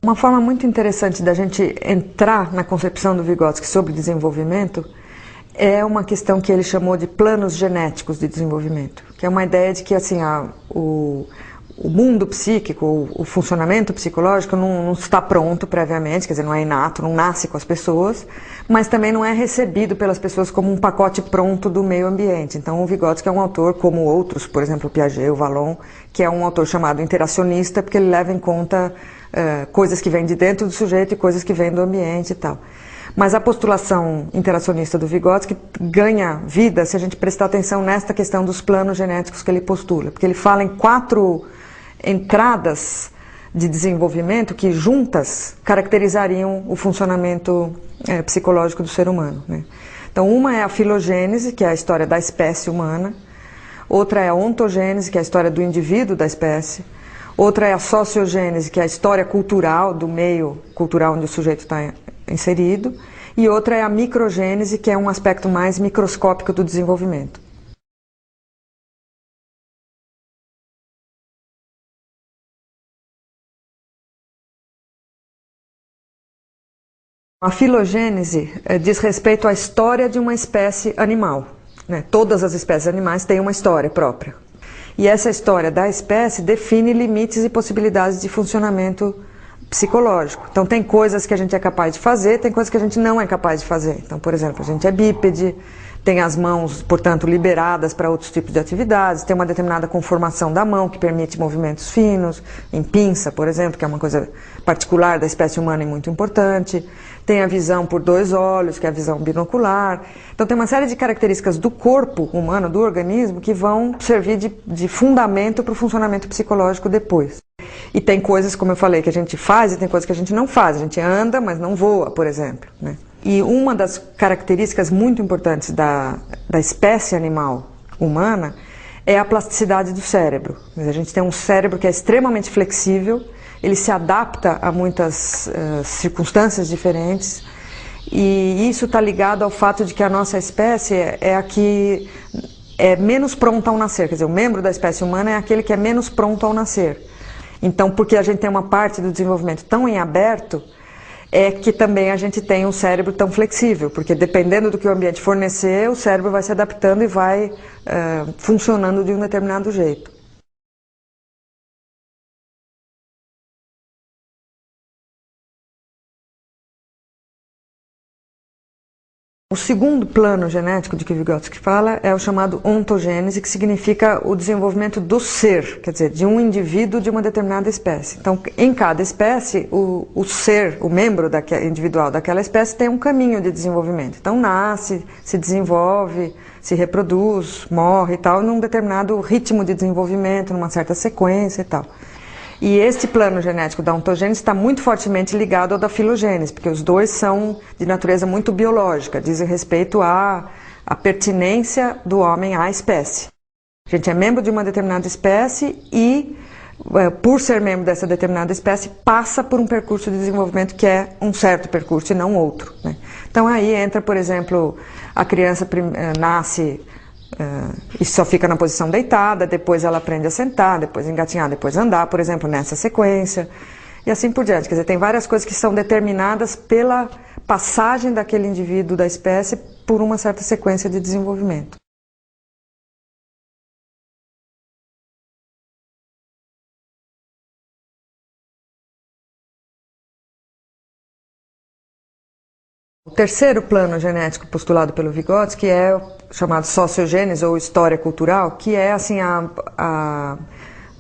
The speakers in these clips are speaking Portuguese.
Uma forma muito interessante da gente entrar na concepção do Vygotsky sobre desenvolvimento é uma questão que ele chamou de planos genéticos de desenvolvimento, que é uma ideia de que assim, o mundo psíquico, o funcionamento psicológico não está pronto previamente, quer dizer, não é inato, não nasce com as pessoas, mas também não é recebido pelas pessoas como um pacote pronto do meio ambiente. Então o Vygotsky é um autor, como outros, por exemplo, o Piaget, o Vallon, que é um autor chamado interacionista, porque ele leva em conta coisas que vêm de dentro do sujeito e coisas que vêm do ambiente e tal. Mas a postulação interacionista do Vygotsky ganha vida se a gente prestar atenção nesta questão dos planos genéticos que ele postula, porque ele fala em 4 entradas de desenvolvimento que juntas caracterizariam o funcionamento psicológico do ser humano, né? Então uma é a filogênese, que é a história da espécie humana, outra é a ontogênese, que é a história do indivíduo da espécie, outra é a sociogênese, que é a história cultural do meio cultural onde o sujeito está inserido, e outra é a microgênese, que é um aspecto mais microscópico do desenvolvimento. A filogênese diz respeito à história de uma espécie animal, né? Todas as espécies animais têm uma história própria. E essa história da espécie define limites e possibilidades de funcionamento psicológico. Então tem coisas que a gente é capaz de fazer, tem coisas que a gente não é capaz de fazer. Então, por exemplo, a gente é bípede, tem as mãos, portanto, liberadas para outros tipos de atividades, tem uma determinada conformação da mão que permite movimentos finos, em pinça, por exemplo, que é uma coisa particular da espécie humana e muito importante. Tem a visão por 2 olhos, que é a visão binocular. Então tem uma série de características do corpo humano, do organismo, que vão servir de fundamento para o funcionamento psicológico depois. E tem coisas, como eu falei, que a gente faz e tem coisas que a gente não faz. A gente anda, mas não voa, por exemplo, né? E uma das características muito importantes da espécie animal humana é a plasticidade do cérebro. A gente tem um cérebro que é extremamente flexível, ele se adapta a muitas circunstâncias diferentes, e isso está ligado ao fato de que a nossa espécie é a que é menos pronta ao nascer, quer dizer, o membro da espécie humana é aquele que é menos pronto ao nascer. Então, porque a gente tem uma parte do desenvolvimento tão em aberto, é que também a gente tem um cérebro tão flexível, porque dependendo do que o ambiente fornecer, o cérebro vai se adaptando e vai funcionando de um determinado jeito. O segundo plano genético de que Vygotsky fala é o chamado ontogênese, que significa o desenvolvimento do ser, quer dizer, de um indivíduo de uma determinada espécie. Então, em cada espécie, o ser, o membro individual daquela espécie tem um caminho de desenvolvimento. Então, nasce, se desenvolve, se reproduz, morre e tal, num determinado ritmo de desenvolvimento, numa certa sequência e tal. E este plano genético da ontogênese está muito fortemente ligado ao da filogênese, porque os dois são de natureza muito biológica, dizem respeito à pertinência do homem à espécie. A gente é membro de uma determinada espécie e, por ser membro dessa determinada espécie, passa por um percurso de desenvolvimento que é um certo percurso e não outro, né? Então aí entra, por exemplo, a criança nasce e só fica na posição deitada, depois ela aprende a sentar, depois engatinhar, depois andar, por exemplo, nessa sequência, e assim por diante. Quer dizer, tem várias coisas que são determinadas pela passagem daquele indivíduo da espécie por uma certa sequência de desenvolvimento. O terceiro plano genético postulado pelo Vygotsky é o chamado sociogênese ou história cultural, que é assim a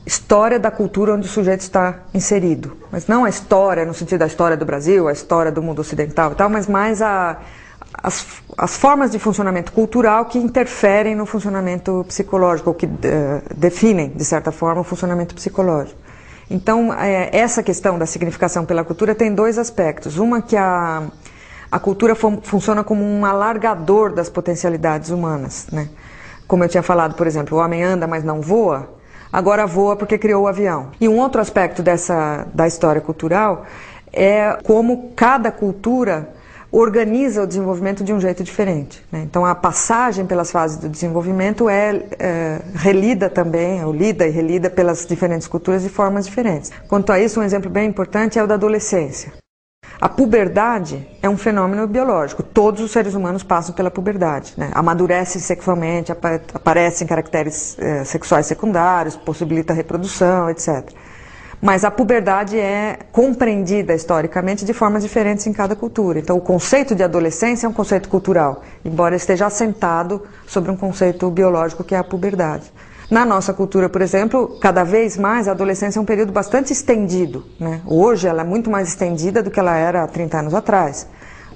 história da cultura onde o sujeito está inserido. Mas não a história no sentido da história do Brasil, a história do mundo ocidental e tal, mas mais as formas de funcionamento cultural que interferem no funcionamento psicológico, ou que definem, de certa forma, o funcionamento psicológico. Então, essa questão da significação pela cultura tem 2 aspectos. Uma que a cultura funciona como um alargador das potencialidades humanas, né? Como eu tinha falado, por exemplo, o homem anda, mas não voa, agora voa porque criou o avião. E um outro aspecto da história cultural é como cada cultura organiza o desenvolvimento de um jeito diferente, né? Então a passagem pelas fases do desenvolvimento é relida também, ou lida e relida pelas diferentes culturas de formas diferentes. Quanto a isso, um exemplo bem importante é o da adolescência. A puberdade é um fenômeno biológico, todos os seres humanos passam pela puberdade, né? Amadurecem sexualmente, aparecem caracteres sexuais secundários, possibilita a reprodução, etc. Mas a puberdade é compreendida historicamente de formas diferentes em cada cultura. Então o conceito de adolescência é um conceito cultural, embora esteja assentado sobre um conceito biológico que é a puberdade. Na nossa cultura, por exemplo, cada vez mais a adolescência é um período bastante estendido, né? Hoje ela é muito mais estendida do que ela era há 30 anos atrás.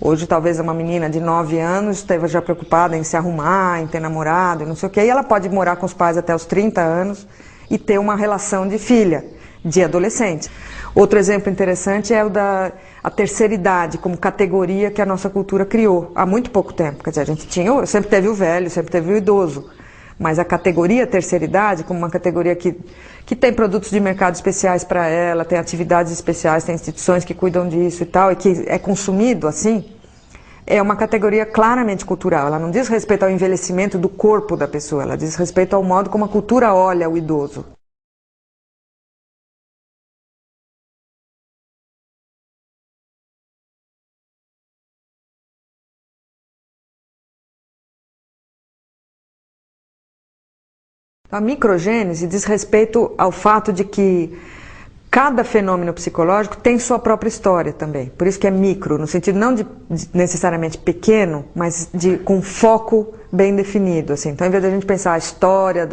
Hoje talvez uma menina de 9 anos esteja já preocupada em se arrumar, em ter namorado, não sei o quê, e ela pode morar com os pais até os 30 anos e ter uma relação de filha, de adolescente. Outro exemplo interessante é o da terceira idade, como categoria que a nossa cultura criou há muito pouco tempo. Quer dizer, sempre teve o velho, sempre teve o idoso, mas a categoria terceira idade, como uma categoria que tem produtos de mercado especiais para ela, tem atividades especiais, tem instituições que cuidam disso e tal, e que é consumido assim, é uma categoria claramente cultural. Ela não diz respeito ao envelhecimento do corpo da pessoa, ela diz respeito ao modo como a cultura olha o idoso. A microgênese diz respeito ao fato de que cada fenômeno psicológico tem sua própria história também. Por isso que é micro, no sentido não de necessariamente pequeno, mas com foco bem definido, assim. Então, em vez de a gente pensar a história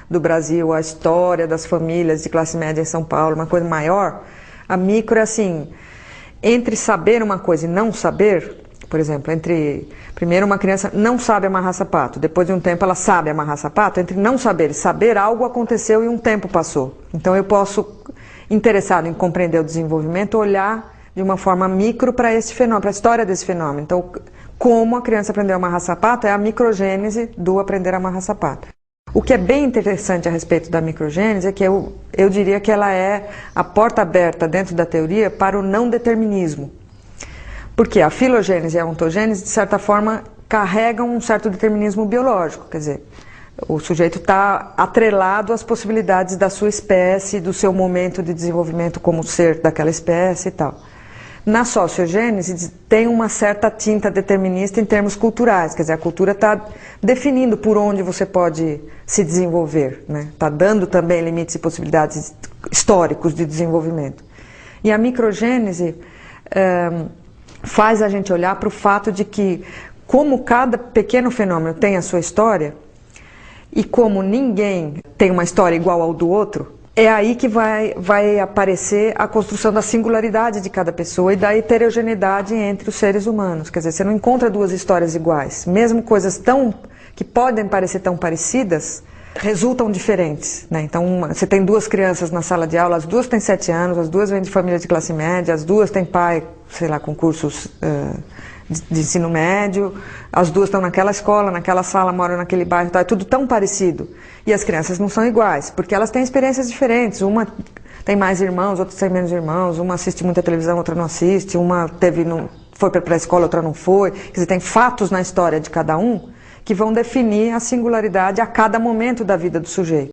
do Brasil, a história das famílias de classe média em São Paulo, uma coisa maior, a micro é assim, entre saber uma coisa e não saber. Por exemplo, primeiro uma criança não sabe amarrar sapato, depois de um tempo ela sabe amarrar sapato, entre não saber e saber, algo aconteceu e um tempo passou. Então eu posso, interessado em compreender o desenvolvimento, olhar de uma forma micro para esse fenômeno, para a história desse fenômeno. Então, como a criança aprendeu a amarrar sapato é a microgênese do aprender a amarrar sapato. O que é bem interessante a respeito da microgênese é que eu diria que ela é a porta aberta dentro da teoria para o não determinismo. Porque a filogênese e a ontogênese, de certa forma, carregam um certo determinismo biológico. Quer dizer, o sujeito está atrelado às possibilidades da sua espécie, do seu momento de desenvolvimento como ser daquela espécie e tal. Na sociogênese, tem uma certa tinta determinista em termos culturais. Quer dizer, a cultura está definindo por onde você pode se desenvolver, né? Está dando também limites e possibilidades históricos de desenvolvimento. E a microgênese faz a gente olhar para o fato de que, como cada pequeno fenômeno tem a sua história, e como ninguém tem uma história igual ao do outro, é aí que vai aparecer a construção da singularidade de cada pessoa e da heterogeneidade entre os seres humanos. Quer dizer, você não encontra duas histórias iguais. Mesmo coisas que podem parecer tão parecidas, resultam diferentes, né? Então, você tem duas crianças na sala de aula, as duas têm 7 anos, as duas vêm de família de classe média, as duas têm pai, sei lá, com cursos de ensino médio, as duas estão naquela escola, naquela sala, moram naquele bairro, é tudo tão parecido. E as crianças não são iguais, porque elas têm experiências diferentes. Uma tem mais irmãos, outra tem menos irmãos, uma assiste muita televisão, outra não assiste, uma foi para a escola, outra não foi. Quer dizer, tem fatos na história de cada um que vão definir a singularidade a cada momento da vida do sujeito.